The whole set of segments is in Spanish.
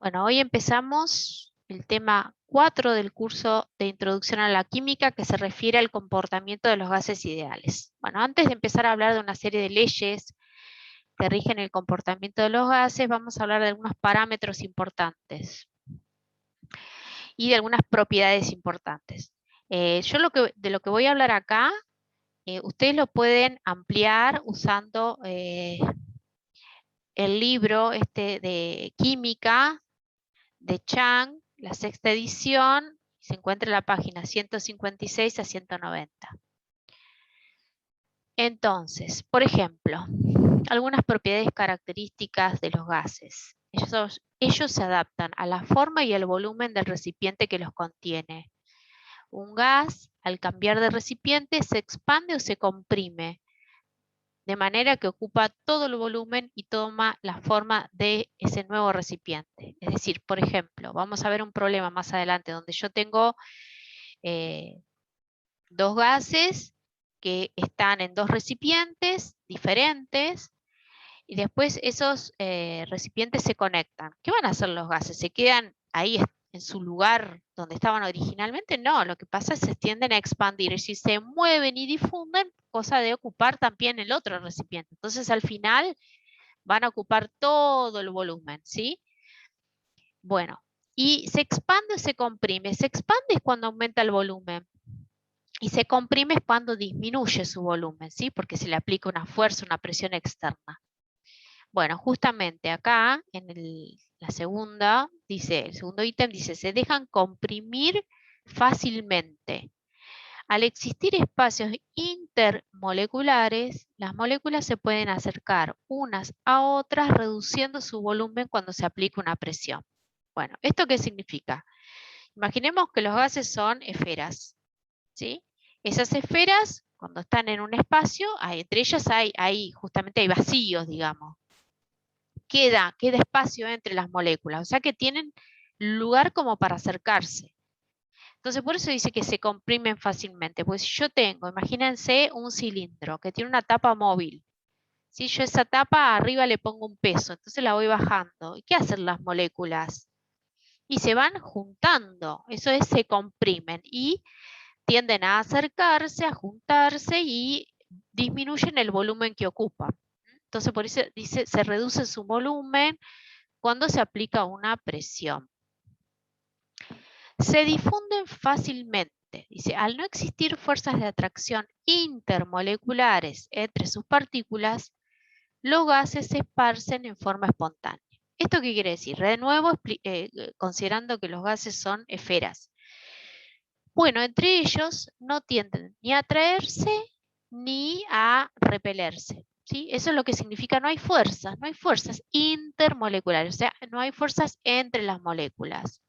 Bueno, hoy empezamos el tema 4 del curso de Introducción a la Química que se refiere al comportamiento de los gases ideales. Bueno, antes de empezar a hablar de una serie de leyes que rigen el comportamiento de los gases, vamos a hablar de algunos parámetros importantes y de algunas propiedades importantes. De lo que voy a hablar acá, ustedes lo pueden ampliar usando el libro de química de Chang, la sexta edición, se encuentra en la página 156 a 190. Entonces, por ejemplo, algunas propiedades características de los gases. Ellos se adaptan a la forma y el volumen del recipiente que los contiene. Un gas, al cambiar de recipiente, se expande o se comprime, de manera que ocupa todo el volumen y toma la forma de ese nuevo recipiente. Es decir, por ejemplo, vamos a ver un problema más adelante donde yo tengo dos gases que están en dos recipientes diferentes y después esos recipientes se conectan. ¿Qué van a hacer los gases? ¿Se quedan ahí en su lugar donde estaban originalmente? No, lo que pasa es que se tienden a expandir, es decir, se mueven y difunden, cosa de ocupar también el otro recipiente. Entonces al final van a ocupar todo el volumen, ¿sí? Bueno, y se expande o se comprime. Se expande es cuando aumenta el volumen. Y se comprime es cuando disminuye su volumen, ¿sí? Porque se le aplica una fuerza, una presión externa. Bueno, justamente acá, la segunda, dice, el segundo ítem dice, se dejan comprimir fácilmente. Al existir espacios intermoleculares, las moléculas se pueden acercar unas a otras reduciendo su volumen cuando se aplica una presión. Bueno, ¿esto qué significa? Imaginemos que los gases son esferas, ¿sí? Esas esferas, cuando están en un espacio, entre ellas justamente hay vacíos, digamos. Queda espacio entre las moléculas, o sea que tienen lugar como para acercarse. Entonces, por eso dice que se comprimen fácilmente. Pues si yo tengo, imagínense un cilindro que tiene una tapa móvil. Si yo esa tapa arriba le pongo un peso, entonces la voy bajando. ¿Y qué hacen las moléculas? Y se van juntando. Eso es, se comprimen. Y tienden a acercarse, a juntarse y disminuyen el volumen que ocupan. Entonces, por eso dice, se reduce su volumen cuando se aplica una presión. Se difunden fácilmente. Dice, al no existir fuerzas de atracción intermoleculares entre sus partículas, los gases se esparcen en forma espontánea. ¿Esto qué quiere decir? De nuevo, considerando que los gases son esferas. Bueno, entre ellos no tienden ni a atraerse ni a repelerse. ¿Sí? Eso es lo que significa no hay fuerzas intermoleculares, o sea, no hay fuerzas entre las moléculas.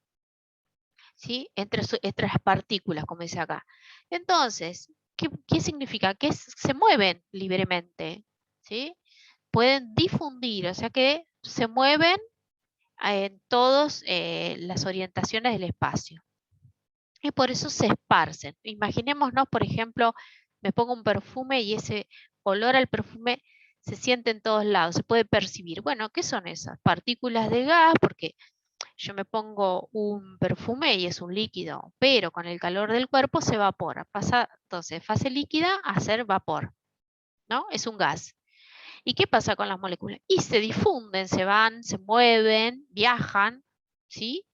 ¿Sí? Entre las partículas, como dice acá. Entonces, ¿qué significa? Que se mueven libremente, ¿sí? Pueden difundir, o sea que se mueven en todas las orientaciones del espacio. Y por eso se esparcen. Imaginémonos, por ejemplo, me pongo un perfume y ese olor al perfume se siente en todos lados, se puede percibir. Bueno, ¿qué son esas? Partículas de gas, porque yo me pongo un perfume y es un líquido, pero con el calor del cuerpo se evapora. Pasa entonces de fase líquida a ser vapor, ¿no? Es un gas. ¿Y qué pasa con las moléculas? Y se difunden, se van, se mueven, viajan, ¿sí?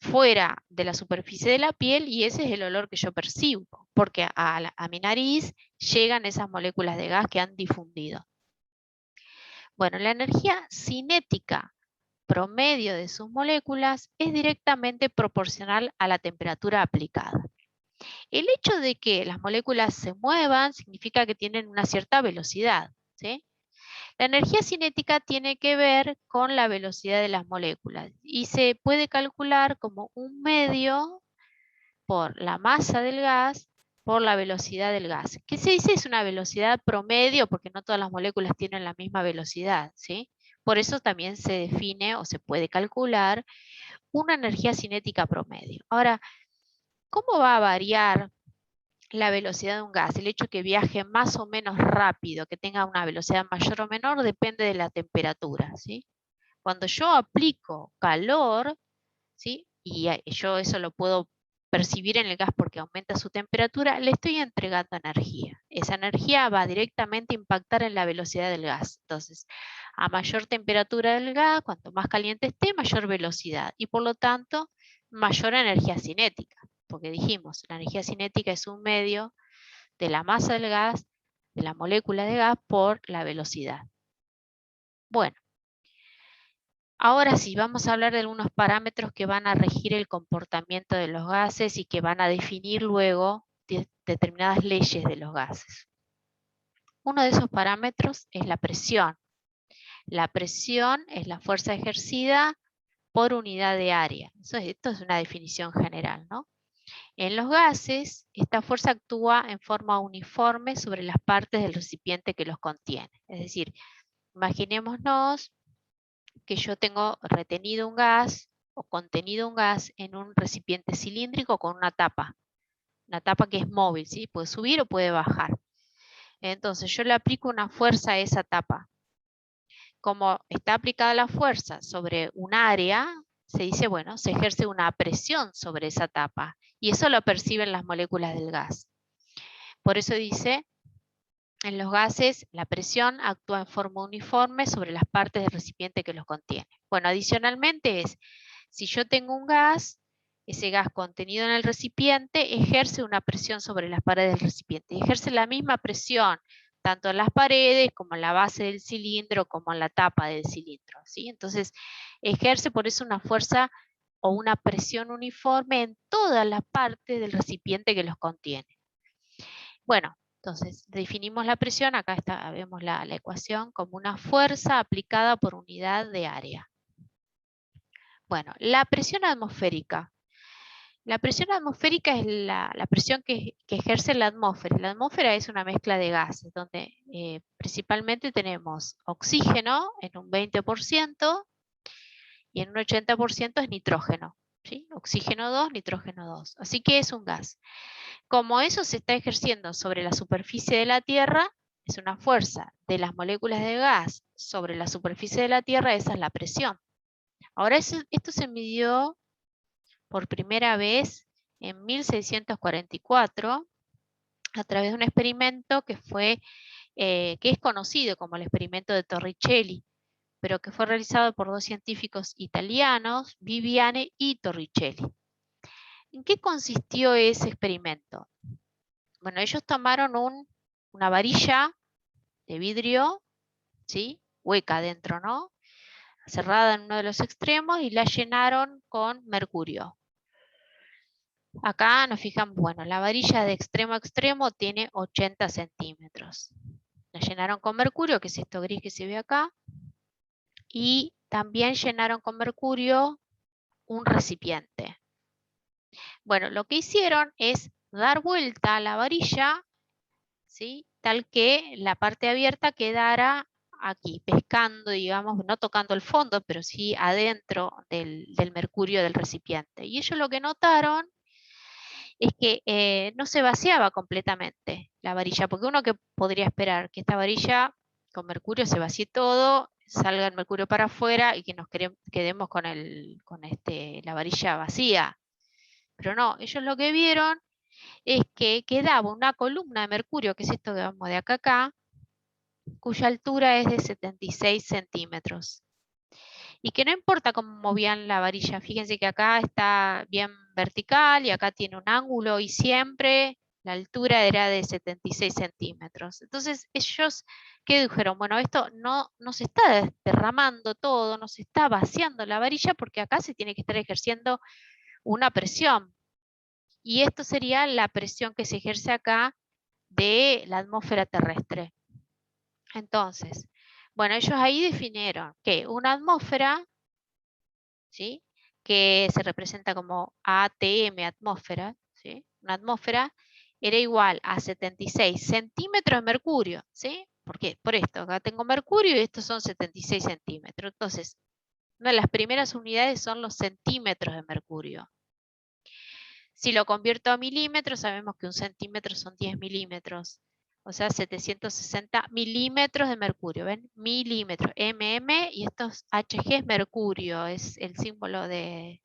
Fuera de la superficie de la piel y ese es el olor que yo percibo, porque a mi nariz llegan esas moléculas de gas que han difundido. Bueno, la energía cinética promedio de sus moléculas es directamente proporcional a la temperatura aplicada. El hecho de que las moléculas se muevan significa que tienen una cierta velocidad, ¿sí? La energía cinética tiene que ver con la velocidad de las moléculas y se puede calcular como un medio por la masa del gas por la velocidad del gas. ¿Qué se dice? Es una velocidad promedio porque no todas las moléculas tienen la misma velocidad, ¿sí? Por eso también se define o se puede calcular una energía cinética promedio. Ahora, ¿cómo va a variar la velocidad de un gas? El hecho de que viaje más o menos rápido, que tenga una velocidad mayor o menor, depende de la temperatura, ¿sí? Cuando yo aplico calor, ¿sí? Y yo eso lo puedo percibir en el gas porque aumenta su temperatura, le estoy entregando energía. Esa energía va directamente a impactar en la velocidad del gas. Entonces, a mayor temperatura del gas, cuanto más caliente esté, mayor velocidad. Y por lo tanto, mayor energía cinética. Porque dijimos, la energía cinética es un medio de la masa del gas, de la molécula de gas, por la velocidad. Bueno. Ahora sí, vamos a hablar de algunos parámetros que van a regir el comportamiento de los gases y que van a definir luego determinadas leyes de los gases. Uno de esos parámetros es la presión. La presión es la fuerza ejercida por unidad de área. Esto es una definición general, ¿no? En los gases, esta fuerza actúa en forma uniforme sobre las partes del recipiente que los contiene. Es decir, imaginémonos que yo tengo retenido un gas o contenido un gas en un recipiente cilíndrico con una tapa que es móvil, ¿sí? Puede subir o puede bajar. Entonces yo le aplico una fuerza a esa tapa. Como está aplicada la fuerza sobre un área, se dice, bueno, se ejerce una presión sobre esa tapa y eso lo perciben las moléculas del gas. Por eso dice, en los gases, la presión actúa en forma uniforme sobre las partes del recipiente que los contiene. Bueno, adicionalmente si yo tengo un gas, ese gas contenido en el recipiente ejerce una presión sobre las paredes del recipiente. Y ejerce la misma presión, tanto en las paredes como en la base del cilindro, como en la tapa del cilindro, ¿sí? Entonces, ejerce por eso una fuerza o una presión uniforme en todas las partes del recipiente que los contiene. Bueno, entonces definimos la presión, acá vemos la ecuación como una fuerza aplicada por unidad de área. Bueno, la presión atmosférica. La presión atmosférica es la presión que ejerce la atmósfera. La atmósfera es una mezcla de gases, donde principalmente tenemos oxígeno en un 20% y en un 80% es nitrógeno. ¿Sí? Oxígeno 2, nitrógeno 2. Así que es un gas. Como eso se está ejerciendo sobre la superficie de la Tierra, es una fuerza de las moléculas de gas sobre la superficie de la Tierra, esa es la presión. Ahora esto se midió por primera vez en 1644 a través de un experimento que es conocido como el experimento de Torricelli, pero que fue realizado por dos científicos italianos, Viviani y Torricelli. ¿En qué consistió ese experimento? Bueno, ellos tomaron una varilla de vidrio, ¿sí? Hueca adentro, ¿no? Cerrada en uno de los extremos y la llenaron con mercurio. Acá nos fijamos, bueno, la varilla de extremo a extremo tiene 80 centímetros. La llenaron con mercurio, que es esto gris que se ve acá, y también llenaron con mercurio un recipiente. Bueno, lo que hicieron es dar vuelta a la varilla, ¿sí? Tal que la parte abierta quedara aquí, pescando, digamos, no tocando el fondo, pero sí adentro del mercurio del recipiente. Y ellos lo que notaron es que no se vaciaba completamente la varilla, porque uno que podría esperar que esta varilla con mercurio se vacíe todo, salga el mercurio para afuera y que nos quedemos con la varilla vacía. Pero no, ellos lo que vieron es que quedaba una columna de mercurio, que es esto que vamos de acá a acá, cuya altura es de 76 centímetros. Y que no importa cómo movían la varilla, fíjense que acá está bien vertical y acá tiene un ángulo y siempre la altura era de 76 centímetros. Entonces ellos, ¿qué dijeron? Bueno, esto no se está derramando todo, no se está vaciando la varilla porque acá se tiene que estar ejerciendo una presión. Y esto sería la presión que se ejerce acá de la atmósfera terrestre. Entonces, bueno, ellos ahí definieron que una atmósfera, ¿sí?, que se representa como ATM, atmósfera, ¿sí?, una atmósfera era igual a 76 centímetros de mercurio, ¿sí? ¿Por qué? Por esto, acá tengo mercurio y estos son 76 centímetros. Entonces, una de las primeras unidades son los centímetros de mercurio. Si lo convierto a milímetros, sabemos que un centímetro son 10 milímetros. O sea, 760 milímetros de mercurio. ¿Ven? Milímetros. MM y estos Hg es mercurio, es el símbolo del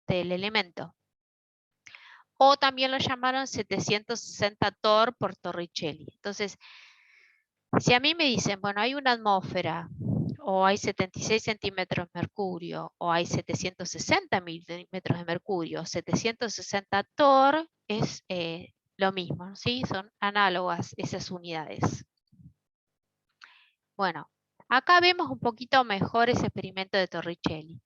elemento. O también lo llamaron 760 Torr por Torricelli. Entonces, si a mí me dicen, bueno, hay una atmósfera, o hay 76 centímetros de mercurio, o hay 760 milímetros de mercurio, 760 Torr, es lo mismo, ¿sí? Son análogas esas unidades. Bueno, acá vemos un poquito mejor ese experimento de Torricelli.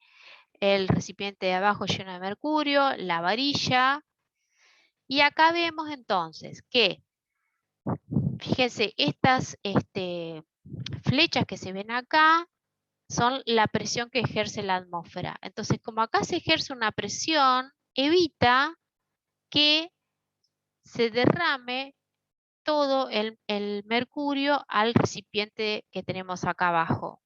El recipiente de abajo lleno de mercurio, la varilla, y acá vemos entonces que, fíjense, estas flechas que se ven acá son la presión que ejerce la atmósfera. Entonces, como acá se ejerce una presión, evita que se derrame todo el mercurio al recipiente que tenemos acá abajo.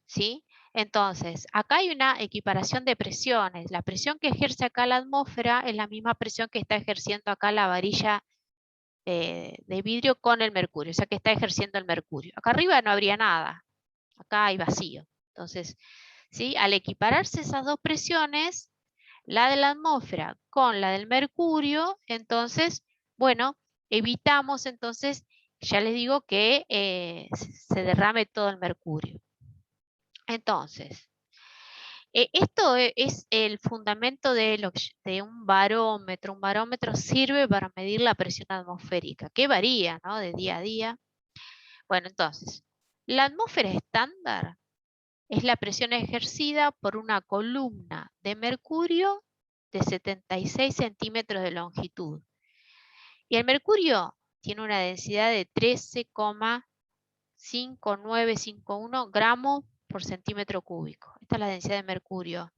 ¿Sí? Entonces, acá hay una equiparación de presiones. La presión que ejerce acá la atmósfera es la misma presión que está ejerciendo acá la varilla de vidrio con el mercurio, o sea que está ejerciendo el mercurio. Acá arriba no habría nada, acá hay vacío. Entonces, ¿sí? Al equipararse esas dos presiones, la de la atmósfera con la del mercurio, entonces, bueno, evitamos entonces, ya les digo que se derrame todo el mercurio. Entonces, esto es el fundamento de un barómetro. Un barómetro sirve para medir la presión atmosférica, que varía, ¿no? De día a día. Bueno, entonces, la atmósfera estándar es la presión ejercida por una columna de mercurio de 76 centímetros de longitud. Y el mercurio tiene una densidad de 13,5951 gramos por centímetro cúbico. Esta es la densidad de mercurio.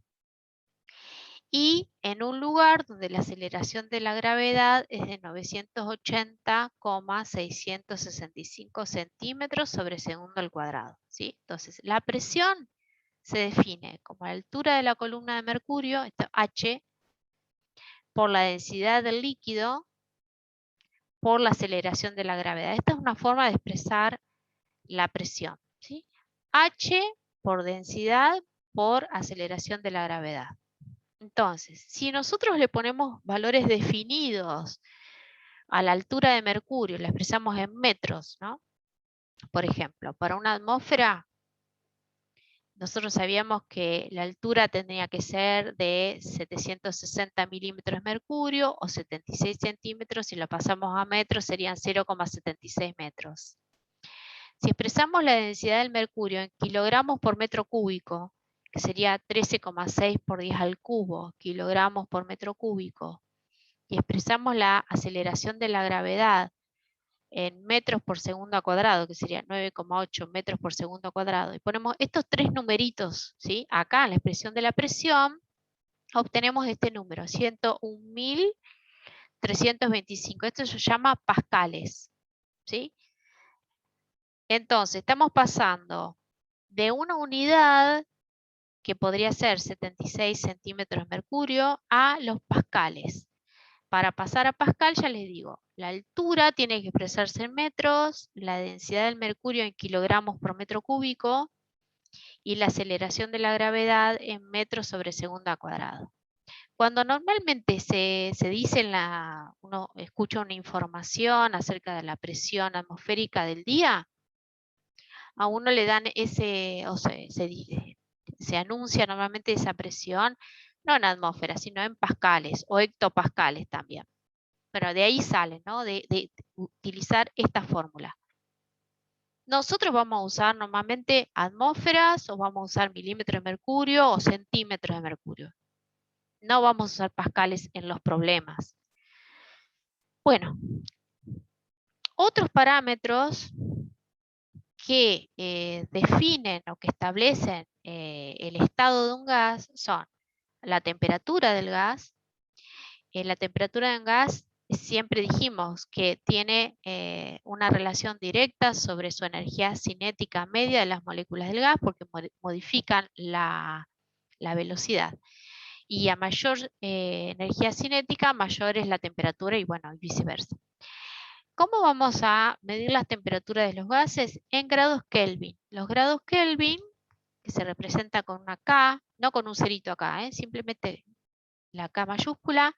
Y en un lugar donde la aceleración de la gravedad es de 980,665 centímetros sobre segundo al cuadrado, ¿sí? Entonces, la presión se define como la altura de la columna de mercurio, esto H, por la densidad del líquido, por la aceleración de la gravedad. Esta es una forma de expresar la presión, ¿sí? H por densidad por aceleración de la gravedad. Entonces, si nosotros le ponemos valores definidos a la altura de mercurio, la expresamos en metros, ¿no? Por ejemplo, para una atmósfera, nosotros sabíamos que la altura tendría que ser de 760 milímetros de mercurio o 76 centímetros, si lo pasamos a metros serían 0,76 metros. Si expresamos la densidad del mercurio en kilogramos por metro cúbico, que sería 13,6 por 10 al cubo kilogramos por metro cúbico, y expresamos la aceleración de la gravedad en metros por segundo al cuadrado, que sería 9,8 metros por segundo al cuadrado, y ponemos estos tres numeritos, ¿sí? Acá en la expresión de la presión, obtenemos este número, 101.325. Esto se llama pascales, ¿sí? Entonces, estamos pasando de una unidad que podría ser 76 centímetros de mercurio a los pascales. Para pasar a pascal, ya les digo, la altura tiene que expresarse en metros, la densidad del mercurio en kilogramos por metro cúbico y la aceleración de la gravedad en metros sobre segundo al cuadrado. Cuando normalmente se dice uno escucha una información acerca de la presión atmosférica del día, a uno le dan se anuncia normalmente esa presión, no en atmósfera, sino en pascales o hectopascales también. Pero de ahí sale, ¿no? De utilizar esta fórmula. Nosotros vamos a usar normalmente atmósferas o vamos a usar milímetros de mercurio o centímetros de mercurio. No vamos a usar pascales en los problemas. Bueno, otros parámetros que definen o que establecen el estado de un gas son la temperatura del gas. La temperatura de un gas siempre dijimos que tiene una relación directa sobre su energía cinética media de las moléculas del gas porque modifican la velocidad. Y a mayor energía cinética, mayor es la temperatura y bueno, y viceversa. ¿Cómo vamos a medir las temperaturas de los gases? En grados Kelvin. Los grados Kelvin, que se representa con una K, no con un cerito acá, simplemente la K mayúscula,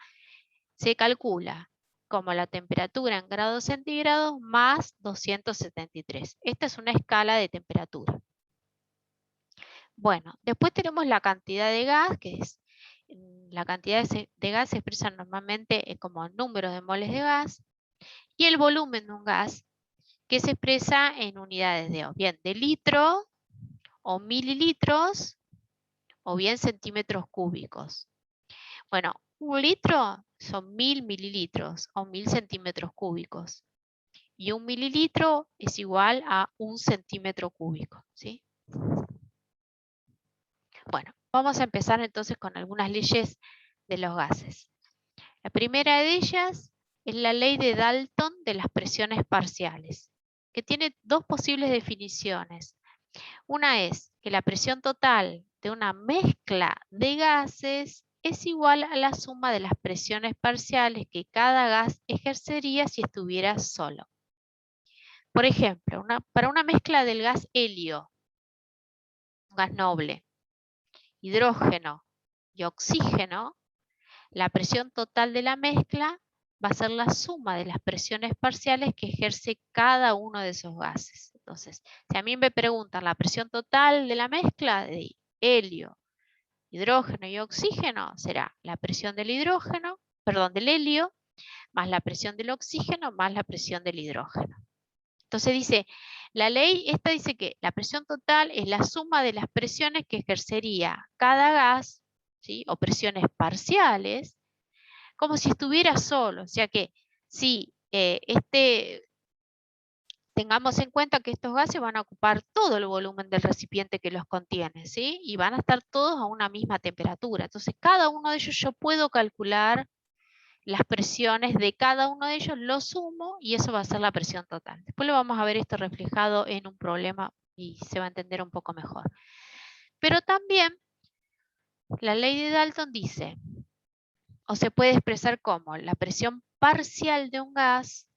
se calcula como la temperatura en grados centígrados más 273. Esta es una escala de temperatura. Bueno, después tenemos la cantidad de gas, que es la cantidad de gas se expresa normalmente como número de moles de gas, y el volumen de un gas, que se expresa en unidades de, o bien de litro, o mililitros, o bien centímetros cúbicos. Bueno, un litro son 1000 mililitros o 1000 centímetros cúbicos. Y un mililitro es igual a 1 centímetro cúbico, ¿sí? Bueno, vamos a empezar entonces con algunas leyes de los gases. La primera de ellas es la ley de Dalton de las presiones parciales, que tiene dos posibles definiciones. Una es que la presión total de una mezcla de gases es igual a la suma de las presiones parciales que cada gas ejercería si estuviera solo. Por ejemplo, para una mezcla del gas helio, un gas noble, hidrógeno y oxígeno, la presión total de la mezcla va a ser la suma de las presiones parciales que ejerce cada uno de esos gases. Entonces, si a mí me preguntan la presión total de la mezcla de helio, hidrógeno y oxígeno, será la presión del hidrógeno, perdón, del helio, más la presión del oxígeno, más la presión del hidrógeno. Entonces dice, la ley esta dice que la presión total es la suma de las presiones que ejercería cada gas, ¿sí? O presiones parciales, como si estuviera solo. O sea que si tengamos en cuenta que estos gases van a ocupar todo el volumen del recipiente que los contiene, ¿sí? Y van a estar todos a una misma temperatura. Entonces, cada uno de ellos yo puedo calcular las presiones de cada uno de ellos, lo sumo y eso va a ser la presión total. Después lo vamos a ver esto reflejado en un problema y se va a entender un poco mejor. Pero también la ley de Dalton dice, o se puede expresar como la presión parcial de un gas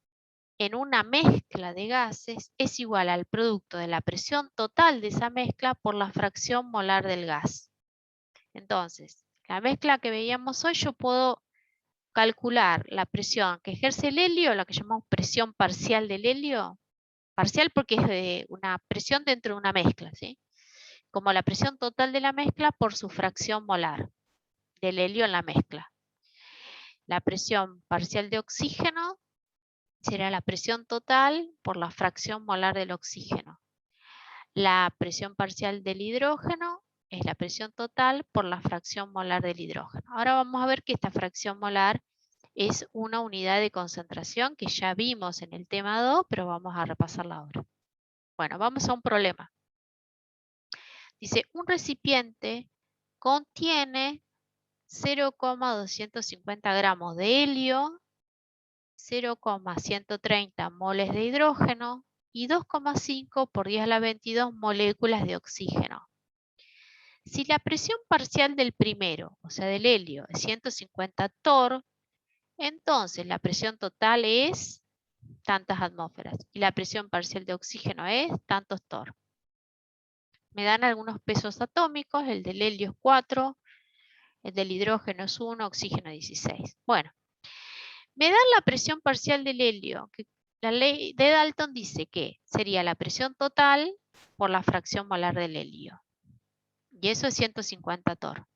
en una mezcla de gases es igual al producto de la presión total de esa mezcla por la fracción molar del gas. Entonces, la mezcla que veíamos hoy yo puedo calcular la presión que ejerce el helio, la que llamamos presión parcial del helio, parcial porque es una presión dentro de una mezcla, ¿sí? Como la presión total de la mezcla por su fracción molar del helio en la mezcla. La presión parcial de oxígeno será la presión total por la fracción molar del oxígeno. La presión parcial del hidrógeno es la presión total por la fracción molar del hidrógeno. Ahora vamos a ver que esta fracción molar es una unidad de concentración que ya vimos en el tema 2, pero vamos a repasarla ahora. Bueno, vamos a un problema. Dice, un recipiente contiene 0,250 gramos de helio, 0,130 moles de hidrógeno y 2,5 por 10 a la 22 moléculas de oxígeno. Si la presión parcial del primero, o sea del helio, es 150 torr, entonces la presión total es tantas atmósferas y la presión parcial de oxígeno es tantos torr. Me dan algunos pesos atómicos, el del helio es 4, el del hidrógeno es 1, oxígeno 16. Bueno, me dan la presión parcial del helio, que la ley de Dalton dice que sería la presión total por la fracción molar del helio. Y eso es 150 torr.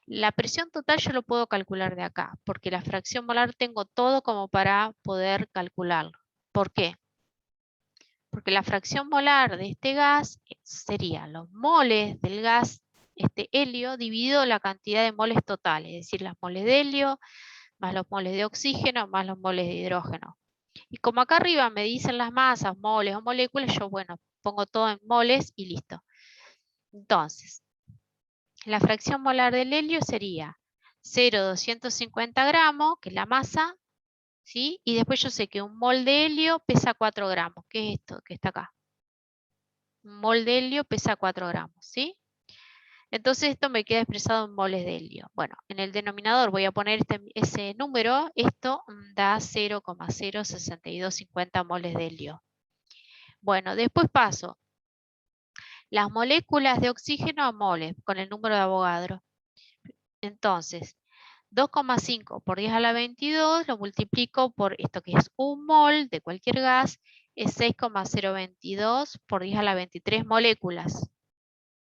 La presión total yo lo puedo calcular de acá, porque la fracción molar tengo todo como para poder calcularlo. ¿Por qué? Porque la fracción molar de este gas sería los moles del gas, este helio, dividido la cantidad de moles totales, es decir, las moles de helio, más los moles de oxígeno, más los moles de hidrógeno. Y como acá arriba me dicen las masas, moles o moléculas, yo, bueno, pongo todo en moles y listo. Entonces, la fracción molar del helio sería 0,250 gramos, que es la masa, ¿sí? Y después yo sé que un mol de helio pesa 4 gramos, que es esto que está acá. Un mol de helio pesa 4 gramos, ¿sí? Entonces esto me queda expresado en moles de helio. Bueno, en el denominador voy a poner ese número. Esto da 0,06250 moles de helio. Bueno, después paso las moléculas de oxígeno a moles con el número de Avogadro. Entonces, 2,5 por 10 a la 22 lo multiplico por esto que es un mol de cualquier gas, es 6,022 por 10 a la 23 moléculas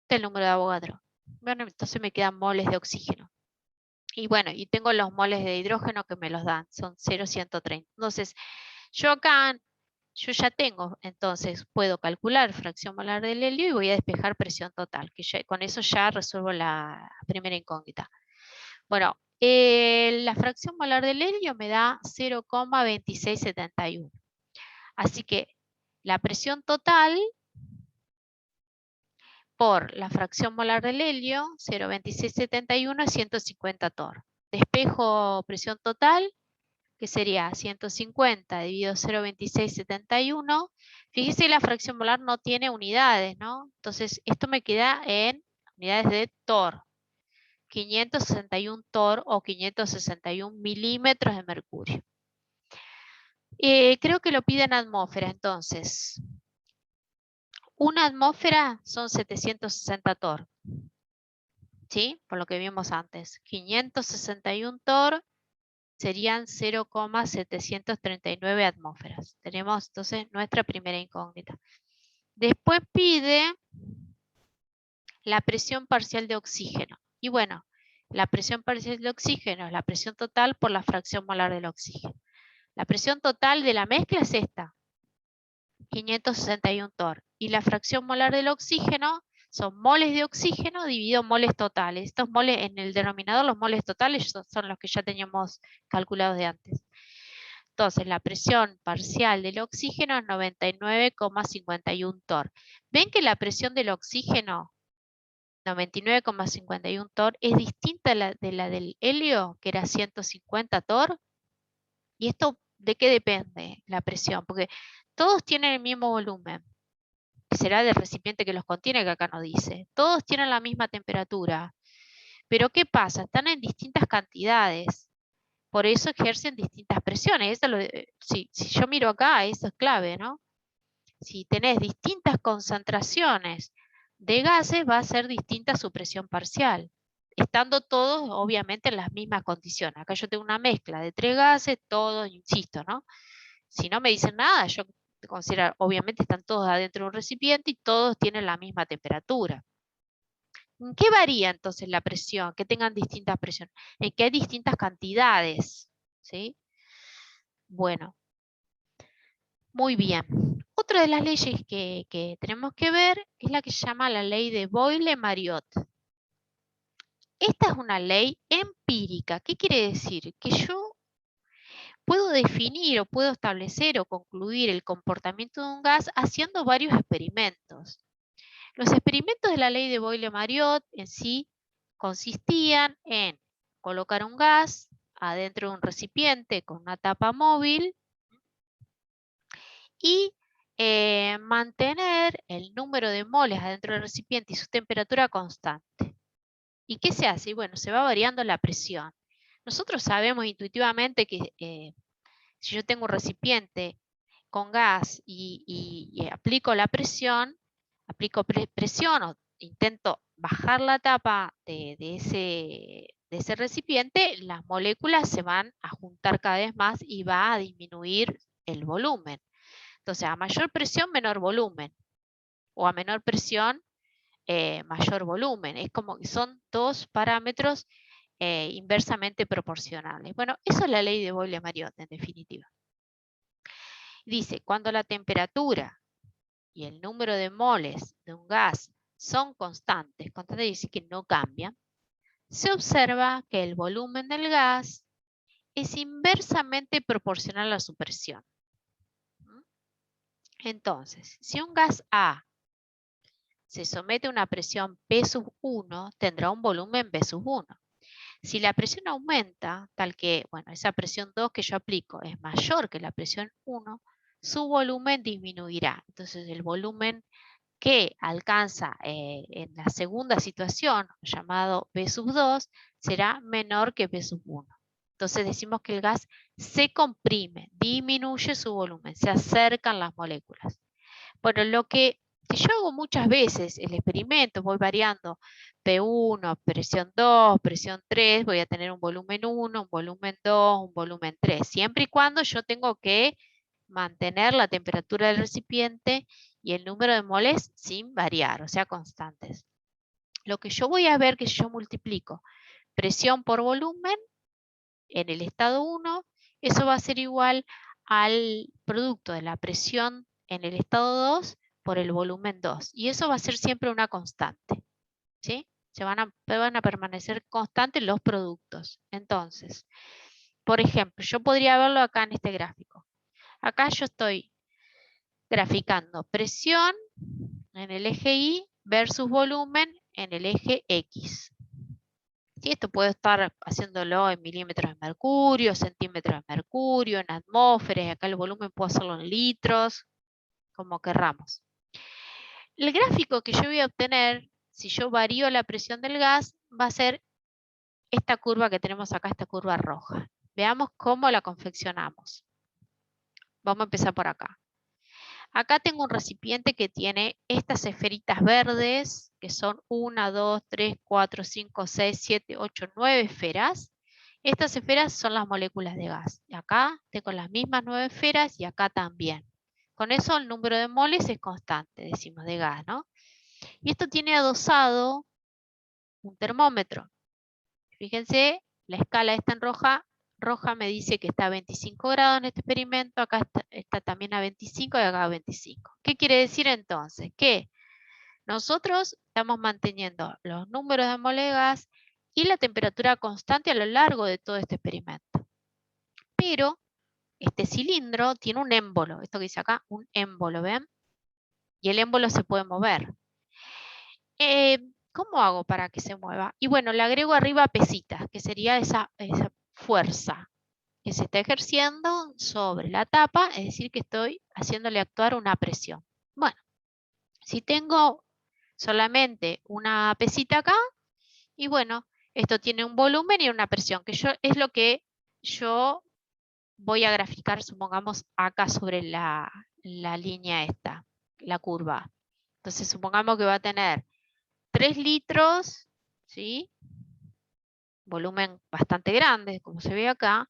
del número de Avogadro. Bueno, entonces me quedan moles de oxígeno. Y bueno, y tengo los moles de hidrógeno que me los dan, son 0,130. Entonces, yo acá, yo ya tengo, entonces puedo calcular fracción molar del helio y voy a despejar presión total, que con eso ya resuelvo la primera incógnita. Bueno, la fracción molar del helio me da 0,2671. Así que la presión total por la fracción molar del helio, 0,2671 es 150 torr. Despejo presión total, que sería 150 dividido 0,2671. Fíjese, la fracción molar no tiene unidades, ¿no? Entonces, esto me queda en unidades de torr. 561 torr o 561 milímetros de mercurio. Creo que lo pide en atmósfera, entonces. Una atmósfera son 760 torr. ¿Sí? Por lo que vimos antes. 561 torr serían 0,739 atmósferas. Tenemos entonces nuestra primera incógnita. Después pide la presión parcial de oxígeno. Y bueno, la presión parcial de oxígeno es la presión total por la fracción molar del oxígeno. La presión total de la mezcla es esta, 561 torr. Y la fracción molar del oxígeno son moles de oxígeno dividido moles totales. Estos moles en el denominador, los moles totales son los que ya teníamos calculados de antes. Entonces, la presión parcial del oxígeno es 99,51 torr. ¿Ven que la presión del oxígeno, 99,51 torr, es distinta de la del helio, que era 150 torr? ¿Y esto de qué depende la presión? Porque todos tienen el mismo volumen. Será del recipiente que los contiene, que acá no dice. Todos tienen la misma temperatura. Pero ¿qué pasa? Están en distintas cantidades. Por eso ejercen distintas presiones. Si yo miro acá, eso es clave, ¿no? Si tenés distintas concentraciones de gases, va a ser distinta su presión parcial. Estando todos, obviamente, en las mismas condiciones. Acá yo tengo una mezcla de 3 gases, todos, insisto, ¿no? Si no me dicen nada, yo considero, obviamente están todos adentro de un recipiente y todos tienen la misma temperatura. ¿En qué varía entonces la presión? Que tengan distintas presiones. En que hay distintas cantidades, ¿sí? Bueno, muy bien. Otra de las leyes que tenemos que ver es la que se llama la ley de Boyle-Mariotte. Esta es una ley empírica. ¿Qué quiere decir? Que yo puedo definir o puedo establecer o concluir el comportamiento de un gas haciendo varios experimentos. Los experimentos de la ley de Boyle-Mariotte en sí consistían en colocar un gas adentro de un recipiente con una tapa móvil y mantener el número de moles adentro del recipiente y su temperatura constante. ¿Y qué se hace? Y bueno, se va variando la presión. Nosotros sabemos intuitivamente que si yo tengo un recipiente con gas y aplico la presión, presión o intento bajar la tapa de ese recipiente, las moléculas se van a juntar cada vez más y va a disminuir el volumen. Entonces, a mayor presión, menor volumen. O a menor presión, mayor volumen. Es como que son dos parámetros inversamente proporcionales. Bueno, eso es la ley de Boyle-Mariotte, en definitiva. Dice, cuando la temperatura y el número de moles de un gas son constantes dice que no cambian, se observa que el volumen del gas es inversamente proporcional a su presión. Entonces, si un gas A se somete a una presión P sub 1, tendrá un volumen B sub 1. Si la presión aumenta, tal que, bueno, esa presión 2 que yo aplico es mayor que la presión 1, su volumen disminuirá. Entonces el volumen que alcanza en la segunda situación, llamado B sub 2, será menor que B sub 1. Entonces decimos que el gas se comprime, disminuye su volumen, se acercan las moléculas. Bueno, si yo hago muchas veces el experimento, voy variando P1, presión 2, presión 3, voy a tener un volumen 1, un volumen 2, un volumen 3, siempre y cuando yo tengo que mantener la temperatura del recipiente y el número de moles sin variar, o sea, constantes. Lo que yo voy a ver que yo multiplico presión por volumen en el estado 1, eso va a ser igual al producto de la presión en el estado 2 por el volumen 2. Y eso va a ser siempre una constante. ¿Sí? Van a permanecer constantes los productos. Entonces, por ejemplo, yo podría verlo acá en este gráfico. Acá yo estoy graficando presión en el eje Y versus volumen en el eje X. ¿Sí? Esto puedo estar haciéndolo en milímetros de mercurio, centímetros de mercurio, en atmósferas, y acá el volumen puedo hacerlo en litros, como querramos. El gráfico que yo voy a obtener, si yo varío la presión del gas, va a ser esta curva que tenemos acá, esta curva roja. Veamos cómo la confeccionamos. Vamos a empezar por acá. Acá tengo un recipiente que tiene estas esferitas verdes, que son 1, 2, 3, 4, 5, 6, 7, 8, 9 esferas. Estas esferas son las moléculas de gas. Y acá tengo las mismas 9 esferas y acá también. Con eso el número de moles es constante, decimos, de gas, ¿no? Y esto tiene adosado un termómetro. Fíjense, la escala está en roja. Roja me dice que está a 25 grados en este experimento, acá está también a 25 y acá a 25. ¿Qué quiere decir entonces? Que nosotros estamos manteniendo los números de mole de gas y la temperatura constante a lo largo de todo este experimento. Pero este cilindro tiene un émbolo, esto que dice acá, un émbolo, ¿ven? Y el émbolo se puede mover. ¿Cómo hago para que se mueva? Y bueno, le agrego arriba pesitas, que sería esa fuerza que se está ejerciendo sobre la tapa, es decir, que estoy haciéndole actuar una presión. Bueno, si tengo solamente una pesita acá, y bueno, esto tiene un volumen y una presión, que es lo que yo voy a graficar, supongamos, acá sobre la línea esta, la curva. Entonces, supongamos que va a tener 3 litros, ¿sí? Volumen bastante grande, como se ve acá,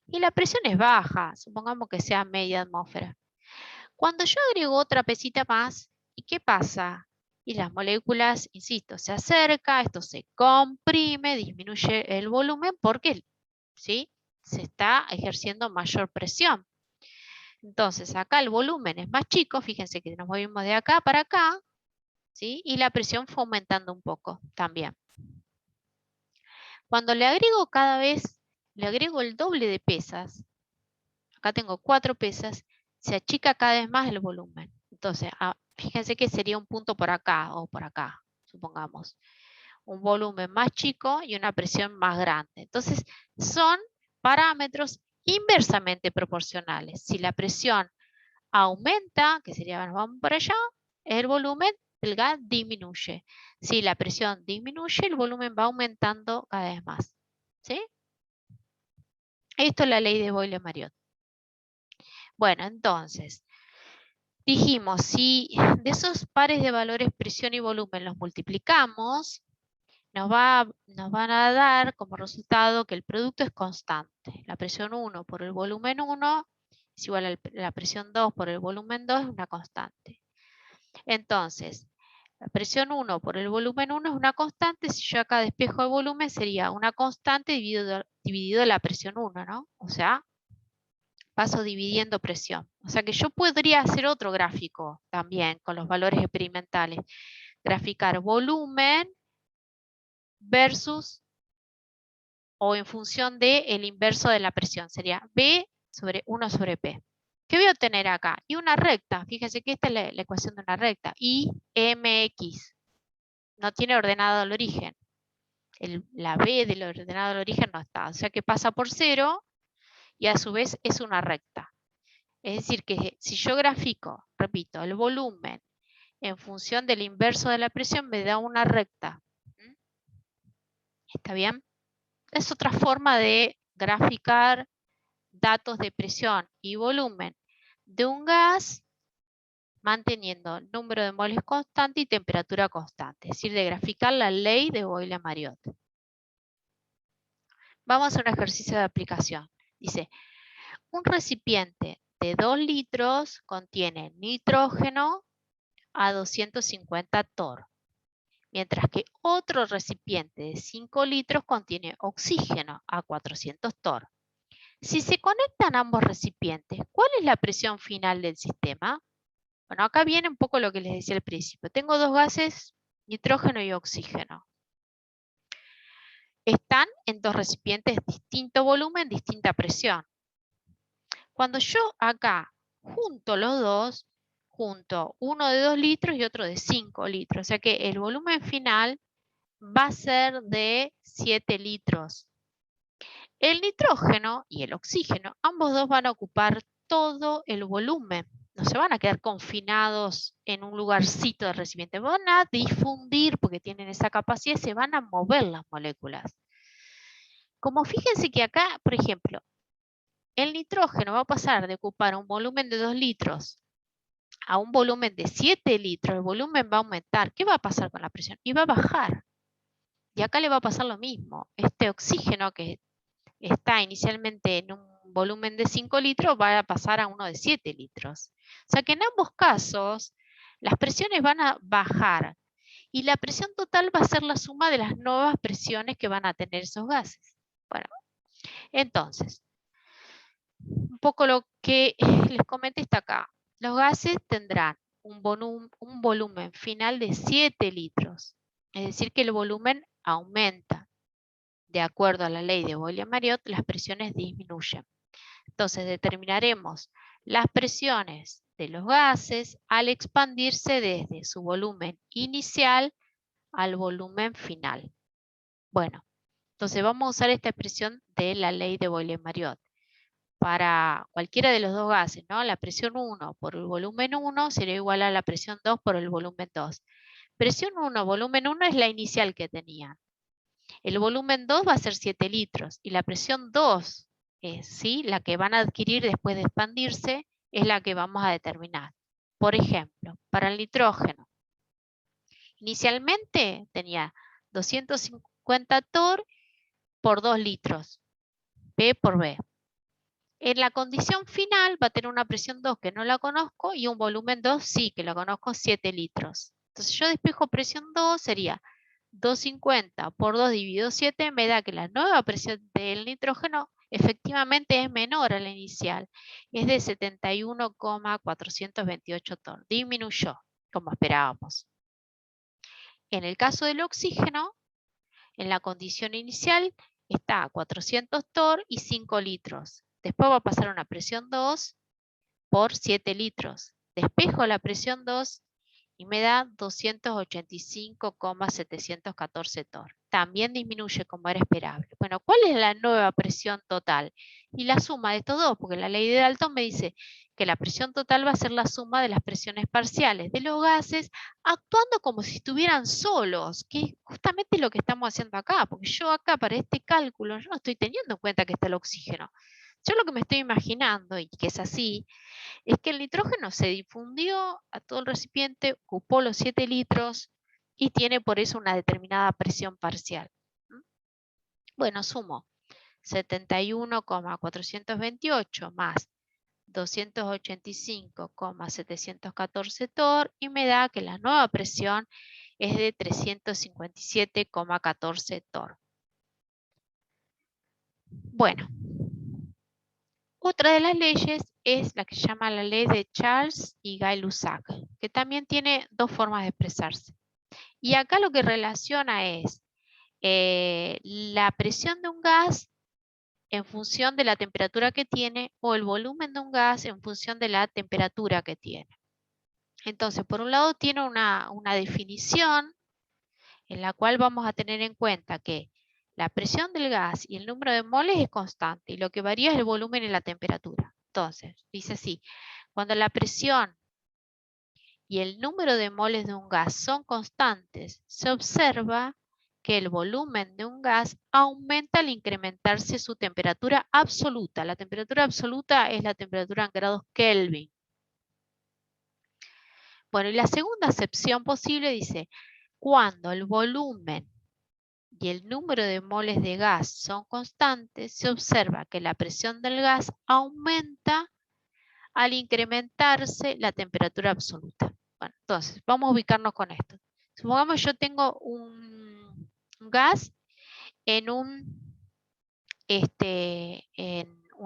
y la presión es baja, supongamos que sea media atmósfera. Cuando yo agrego otra pesita más, ¿y qué pasa? Y las moléculas, insisto, se acerca, esto se comprime, disminuye el volumen porque ¿sí? Se está ejerciendo mayor presión. Entonces acá el volumen es más chico, fíjense que nos movimos de acá para acá, ¿sí? Y la presión fue aumentando un poco también. Cuando le agrego cada vez, le agrego el doble de pesas, acá tengo 4 pesas, se achica cada vez más el volumen. Entonces, fíjense que sería un punto por acá o por acá, supongamos. Un volumen más chico y una presión más grande. Entonces, son parámetros inversamente proporcionales. Si la presión aumenta, que sería, nos vamos para allá, el volumen del gas disminuye. Si la presión disminuye, el volumen va aumentando cada vez más. ¿Sí? Esto es la ley de Boyle-Mariot. Bueno, entonces, dijimos, si de esos pares de valores presión y volumen los multiplicamos, nos van a dar como resultado que el producto es constante. La presión 1 por el volumen 1 es igual a la presión 2 por el volumen 2 es una constante. Entonces, la presión 1 por el volumen 1 es una constante. Si yo acá despejo el volumen, sería una constante dividido la presión 1, ¿no? O sea, paso dividiendo presión. O sea que yo podría hacer otro gráfico también con los valores experimentales. Graficar volumen versus o en función del inverso de la presión. Sería B sobre 1 sobre P. ¿Qué voy a obtener acá? Y una recta. Fíjense que esta es la ecuación de una recta. Y MX. No tiene ordenado al origen. La B del ordenado al origen no está. O sea que pasa por 0 y a su vez es una recta. Es decir, que si yo grafico, repito, el volumen en función del inverso de la presión me da una recta. ¿Está bien? Es otra forma de graficar datos de presión y volumen de un gas manteniendo número de moles constante y temperatura constante, es decir, de graficar la ley de Boyle-Mariotte. Vamos a hacer un ejercicio de aplicación. Dice, un recipiente de 2 litros contiene nitrógeno a 250 torr, mientras que otro recipiente de 5 litros contiene oxígeno a 400 torr. Si se conectan ambos recipientes, ¿cuál es la presión final del sistema? Bueno, acá viene un poco lo que les decía al principio. Tengo dos gases, nitrógeno y oxígeno. Están en dos recipientes de distinto volumen, distinta presión. Cuando yo acá junto los dos, junto uno de 2 litros y otro de 5 litros. O sea que el volumen final va a ser de 7 litros. El nitrógeno y el oxígeno, ambos dos van a ocupar todo el volumen. No se van a quedar confinados en un lugarcito del recipiente. Van a difundir porque tienen esa capacidad y se van a mover las moléculas. Como fíjense que acá, por ejemplo, el nitrógeno va a pasar de ocupar un volumen de 2 litros a un volumen de 7 litros, el volumen va a aumentar. ¿Qué va a pasar con la presión? Y va a bajar. Y acá le va a pasar lo mismo. Este oxígeno que está inicialmente en un volumen de 5 litros va a pasar a uno de 7 litros. O sea que en ambos casos las presiones van a bajar y la presión total va a ser la suma de las nuevas presiones que van a tener esos gases. Bueno, entonces, un poco lo que les comenté está acá. Los gases tendrán un volumen final de 7 litros, es decir que el volumen aumenta. De acuerdo a la ley de Boyle-Mariotte, las presiones disminuyen. Entonces determinaremos las presiones de los gases al expandirse desde su volumen inicial al volumen final. Bueno, entonces vamos a usar esta expresión de la ley de Boyle-Mariotte. Para cualquiera de los dos gases, ¿no? La presión 1 por el volumen 1 será igual a la presión 2 por el volumen 2. Presión 1, volumen 1 es la inicial que tenían. El volumen 2 va a ser 7 litros y la presión 2, ¿sí? La que van a adquirir después de expandirse, es la que vamos a determinar. Por ejemplo, para el nitrógeno, inicialmente tenía 250 torr por 2 litros, P por B. En la condición final va a tener una presión 2 que no la conozco y un volumen 2 sí que lo conozco, 7 litros. Entonces yo despejo presión 2, sería 250 por 2 dividido 7 me da que la nueva presión del nitrógeno efectivamente es menor a la inicial. Es de 71,428 torr. Disminuyó, como esperábamos. En el caso del oxígeno, en la condición inicial está a 400 torr y 5 litros. Después va a pasar a una presión 2 por 7 litros. Despejo la presión 2 y me da 285,714 torr. También disminuye como era esperable. Bueno, ¿cuál es la nueva presión total? Y la suma de estos dos, porque la ley de Dalton me dice que la presión total va a ser la suma de las presiones parciales de los gases actuando como si estuvieran solos, que es justamente lo que estamos haciendo acá, porque yo acá para este cálculo yo no estoy teniendo en cuenta que está el oxígeno. Yo lo que me estoy imaginando, y que es así, es que el nitrógeno se difundió a todo el recipiente, ocupó los 7 litros y tiene por eso una determinada presión parcial. Bueno, sumo 71,428 más 285,714 torr y me da que la nueva presión es de 357,14 torr. Bueno, otra de las leyes es la que se llama la ley de Charles y Gay-Lussac, que también tiene dos formas de expresarse. Y acá lo que relaciona es la presión de un gas en función de la temperatura que tiene o el volumen de un gas en función de la temperatura que tiene. Entonces, por un lado tiene una definición en la cual vamos a tener en cuenta que la presión del gas y el número de moles es constante y lo que varía es el volumen y la temperatura. Entonces, dice así, cuando la presión y el número de moles de un gas son constantes, se observa que el volumen de un gas aumenta al incrementarse su temperatura absoluta. La temperatura absoluta es la temperatura en grados Kelvin. Bueno, y la segunda acepción posible dice, cuando el volumen y el número de moles de gas son constantes, se observa que la presión del gas aumenta al incrementarse la temperatura absoluta. Bueno, entonces, vamos a ubicarnos con esto. Supongamos yo tengo un gas en un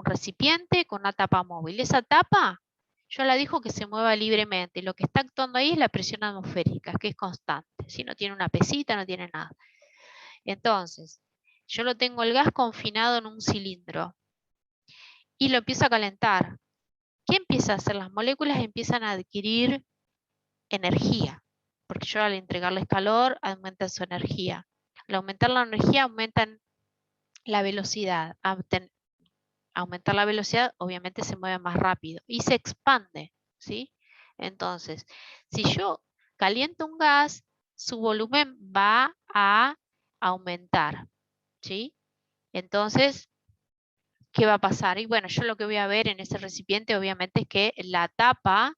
recipiente con una tapa móvil. Esa tapa, yo la dejo que se mueva libremente. Lo que está actuando ahí es la presión atmosférica, que es constante. Si no tiene una pesita, no tiene nada. Entonces, yo lo tengo el gas confinado en un cilindro y lo empiezo a calentar. ¿Qué empieza a hacer? Las moléculas empiezan a adquirir energía, porque yo al entregarles calor aumenta su energía. Al aumentar la energía aumentan la velocidad. Aumentar la velocidad obviamente se mueve más rápido y se expande, ¿sí? Entonces, si yo caliento un gas, su volumen va a aumentar, ¿sí? Entonces, ¿qué va a pasar? Y bueno, yo lo que voy a ver en ese recipiente obviamente es que la tapa,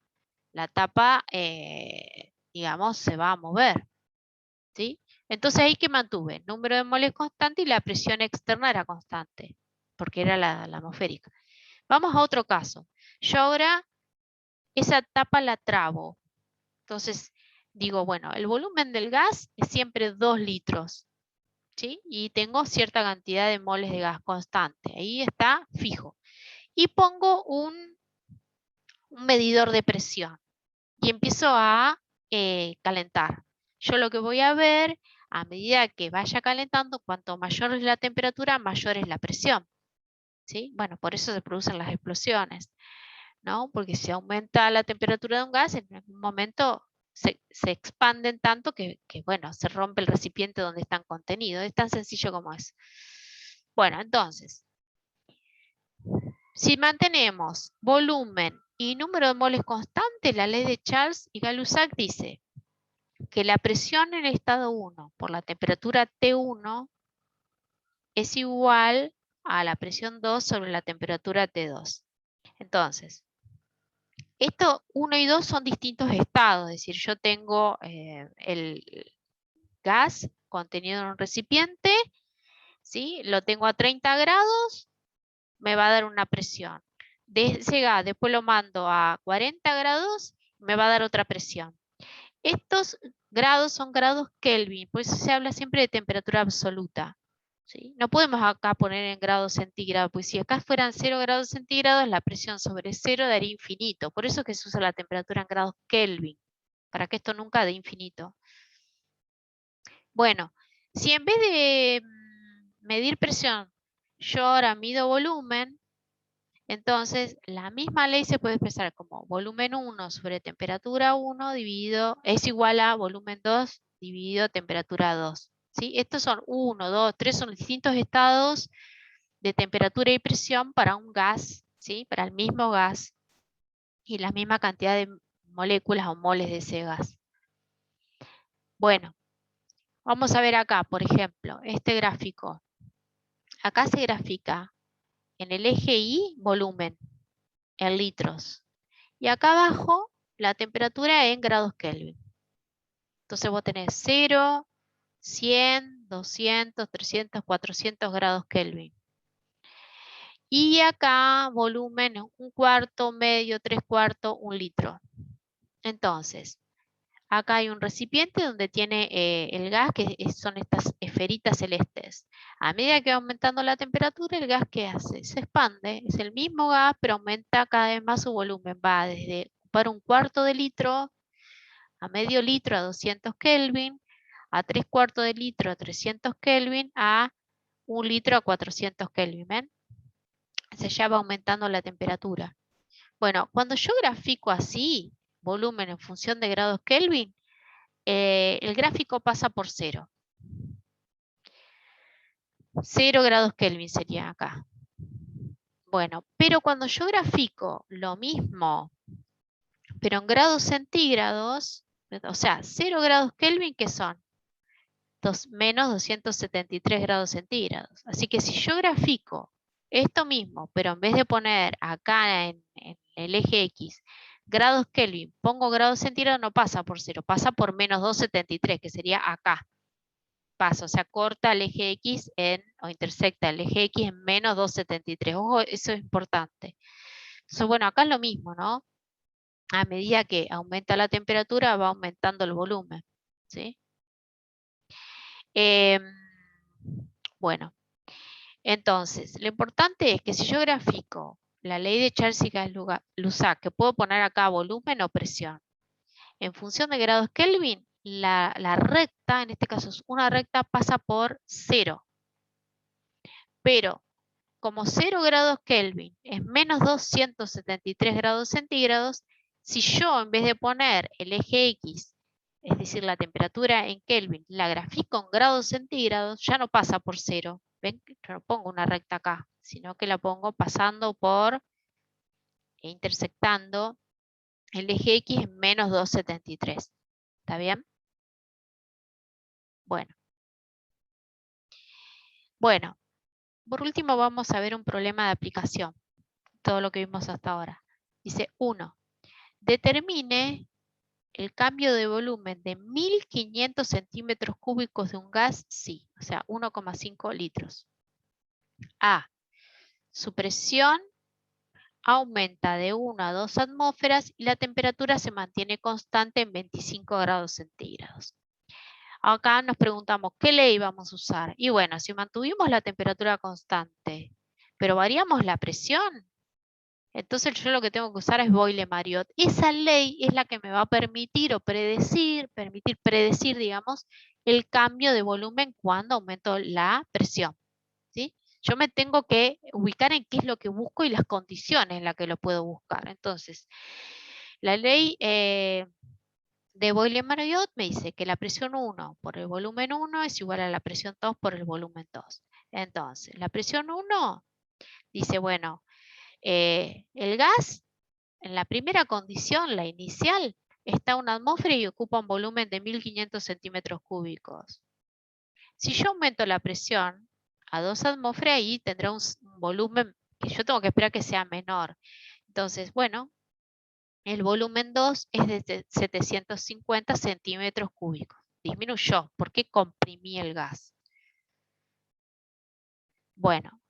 digamos, se va a mover, ¿sí? Entonces ahí que mantuve, el número de moles constante y la presión externa era constante, porque era la atmosférica. Vamos a otro caso. Yo ahora esa tapa la trabo. Entonces digo, bueno, el volumen del gas es siempre 2 litros, ¿sí? Y tengo cierta cantidad de moles de gas constante. Ahí está fijo. Y pongo un medidor de presión y empiezo a calentar. Yo lo que voy a ver, a medida que vaya calentando, cuanto mayor es la temperatura, mayor es la presión, ¿sí? Bueno, por eso se producen las explosiones, ¿no? Porque si aumenta la temperatura de un gas, en algún momento se expanden tanto que, bueno, se rompe el recipiente donde están contenidos. Es tan sencillo como es. Bueno, entonces, si mantenemos volumen y número de moles constante, la ley de Charles y Gay-Lussac dice que la presión en el estado 1 por la temperatura T1 es igual a la presión 2 sobre la temperatura T2. Entonces, esto 1 y 2 son distintos estados, es decir, yo tengo el gas contenido en un recipiente, ¿sí? Lo tengo a 30 grados, me va a dar una presión. De ese gas después lo mando a 40 grados, me va a dar otra presión. Estos grados son grados Kelvin, por eso se habla siempre de temperatura absoluta, ¿sí? No podemos acá poner en grados centígrados, pues si acá fueran 0 grados centígrados, la presión sobre 0 daría infinito. Por eso que se usa la temperatura en grados Kelvin, para que esto nunca dé infinito. Bueno, si en vez de medir presión, yo ahora mido volumen, entonces la misma ley se puede expresar como volumen 1 sobre temperatura 1 dividido, es igual a volumen 2 dividido temperatura 2. ¿Sí? Estos son 1, 2, 3, son distintos estados de temperatura y presión para un gas, ¿sí? Para el mismo gas y la misma cantidad de moléculas o moles de ese gas. Bueno, vamos a ver acá, por ejemplo, este gráfico. Acá se grafica en el eje Y volumen, en litros. Y acá abajo la temperatura en grados Kelvin. Entonces vos tenés 0, 100, 200, 300, 400 grados Kelvin. Y acá volumen, un cuarto, medio, 3/4, 1 litro. Entonces, acá hay un recipiente donde tiene el gas, que son estas esferitas celestes. A medida que va aumentando la temperatura, el gas, ¿qué hace? Se expande. Es el mismo gas, pero aumenta cada vez más su volumen. Va desde ocupar un cuarto de litro a medio litro a 200 Kelvin, a 3/4 de litro a 300 Kelvin, a 1 litro a 400 Kelvin. ¿Ven? Se ya va aumentando la temperatura. Bueno, cuando yo grafico así, volumen en función de grados Kelvin, el gráfico pasa por 0. 0 grados Kelvin sería acá. Bueno, pero cuando yo grafico lo mismo Pero en grados centígrados, o sea, 0 grados Kelvin, ¿qué son? Menos 273 grados centígrados. Así que si yo grafico esto mismo, pero en vez de poner acá en el eje X grados Kelvin, pongo grados centígrados, no pasa por 0, pasa por menos 273, que sería acá. Pasa, o sea, corta el eje X o intersecta el eje X en menos 273. Ojo, eso es importante. Entonces, bueno, acá es lo mismo, ¿no? A medida que aumenta la temperatura, va aumentando el volumen, ¿sí? Bueno, entonces, lo importante es que si yo grafico la ley de Charles-Lussac, que puedo poner acá volumen o presión, en función de grados Kelvin, la recta, en este caso es una recta, pasa por 0. Pero como 0 grados Kelvin es menos 273 grados centígrados, si yo en vez de poner el eje X, es decir, la temperatura en Kelvin, la grafico en grados centígrados, ya no pasa por 0. ¿Ven? Yo no pongo una recta acá, sino que la pongo pasando por e intersectando el eje X en menos 273. ¿Está bien? Bueno. Bueno, por último vamos a ver un problema de aplicación. Todo lo que vimos hasta ahora. Dice 1. Determine el cambio de volumen de 1500 centímetros cúbicos de un gas, sí, o sea, 1,5 litros. A. Su presión aumenta de 1 a 2 atmósferas y la temperatura se mantiene constante en 25 grados centígrados. Acá nos preguntamos, ¿qué ley vamos a usar? Y bueno, si mantuvimos la temperatura constante, pero variamos la presión, entonces yo lo que tengo que usar es Boyle-Mariotte. Esa ley es la que me va a permitir predecir, digamos, el cambio de volumen cuando aumento la presión. ¿Sí? Yo me tengo que ubicar en qué es lo que busco y las condiciones en las que lo puedo buscar. Entonces, la ley de Boyle-Mariotte me dice que la presión 1 por el volumen 1 es igual a la presión 2 por el volumen 2. Entonces, la presión 1 dice, bueno, el gas, en la primera condición, la inicial, está en una atmósfera y ocupa un volumen de 1500 centímetros cúbicos. Si yo aumento la presión a 2 atmósferas, ahí tendrá un volumen que yo tengo que esperar que sea menor. Entonces, bueno, el volumen 2 es de 750 centímetros cúbicos. Disminuyó porque comprimí el gas. Bueno,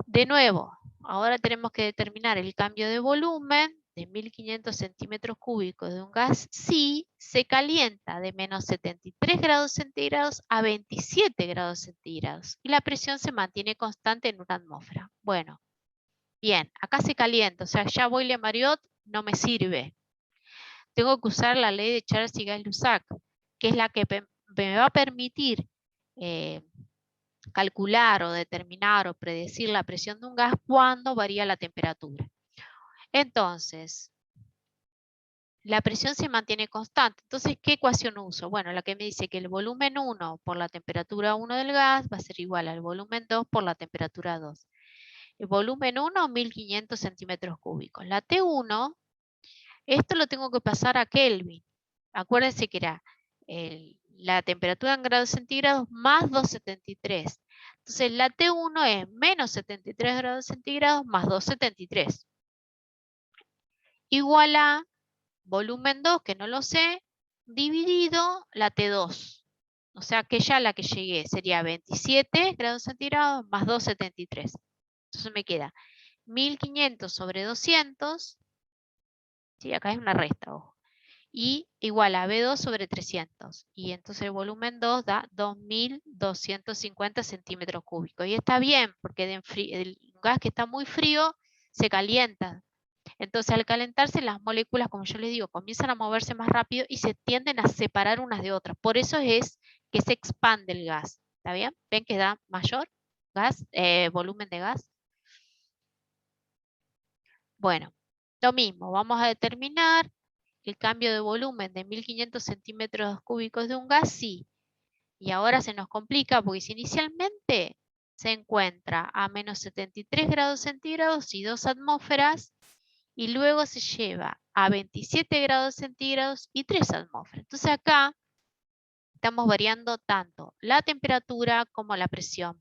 de nuevo, ahora tenemos que determinar el cambio de volumen de 1500 centímetros cúbicos de un gas si se calienta de menos 73 grados centígrados a 27 grados centígrados y la presión se mantiene constante en una atmósfera. Bueno, bien, acá se calienta, o sea, ya Boyle-Mariotte no me sirve. Tengo que usar la ley de Charles-Lussac, que es la que me va a permitir calcular o determinar o predecir la presión de un gas cuando varía la temperatura. Entonces, la presión se mantiene constante. Entonces, ¿qué ecuación uso? Bueno, la que me dice que el volumen 1 por la temperatura 1 del gas va a ser igual al volumen 2 por la temperatura 2. El volumen 1, 1500 centímetros cúbicos. La T1, esto lo tengo que pasar a Kelvin. Acuérdense que era la temperatura en grados centígrados más 273. Entonces la T1 es menos 73 grados centígrados más 273. Igual a volumen 2, que no lo sé, dividido la T2. O sea que ya la que llegué sería 27 grados centígrados más 273. Entonces me queda 1500 sobre 200. ¿Sí? Acá es una resta, ojo. Y igual a B2 sobre 300. Y entonces el volumen 2 da 2250 centímetros cúbicos. Y está bien, porque el gas que está muy frío se calienta. Entonces al calentarse las moléculas, como yo les digo, comienzan a moverse más rápido y se tienden a separar unas de otras. Por eso es que se expande el gas. ¿Está bien? ¿Ven que da mayor volumen de gas? Bueno, lo mismo, vamos a determinar el cambio de volumen de 1500 centímetros cúbicos de un gas, sí. Y ahora se nos complica porque si inicialmente se encuentra a menos 73 grados centígrados y 2 atmósferas, y luego se lleva a 27 grados centígrados y 3 atmósferas. Entonces acá estamos variando tanto la temperatura como la presión.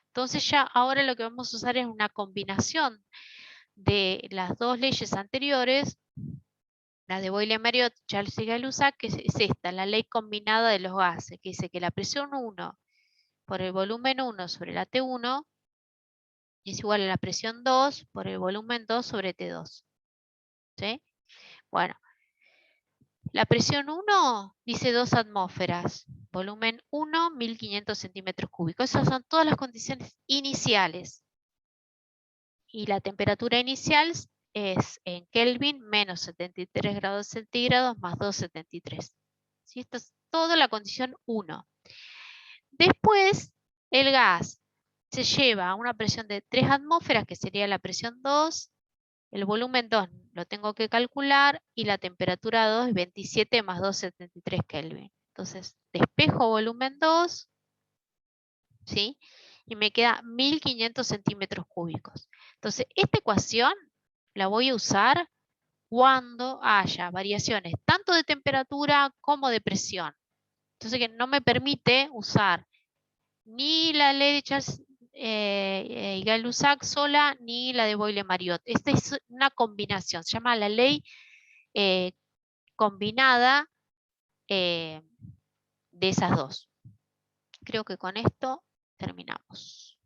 Entonces ya ahora lo que vamos a usar es una combinación de las dos leyes anteriores, la de Boyle-Mariotte, Charles y Gay-Lussac, que es esta, la ley combinada de los gases, que dice que la presión 1 por el volumen 1 sobre la T1 es igual a la presión 2 por el volumen 2 sobre T2. ¿Sí? Bueno, la presión 1 dice 2 atmósferas, volumen 1, 1500 centímetros cúbicos. Esas son todas las condiciones iniciales. Y la temperatura inicial es en Kelvin menos 73 grados centígrados más 273. ¿Sí? Esto es toda la condición 1. Después, el gas se lleva a una presión de 3 atmósferas, que sería la presión 2. El volumen 2 lo tengo que calcular y la temperatura 2 es 27 más 273 Kelvin. Entonces, despejo volumen 2, ¿sí? Y me queda 1500 centímetros cúbicos. Entonces, esta ecuación la voy a usar cuando haya variaciones tanto de temperatura como de presión. Entonces, que no me permite usar ni la ley de Charles y Gay-Lussac sola, ni la de Boyle-Mariotte. Esta es una combinación, se llama la ley combinada de esas dos. Creo que con esto terminamos.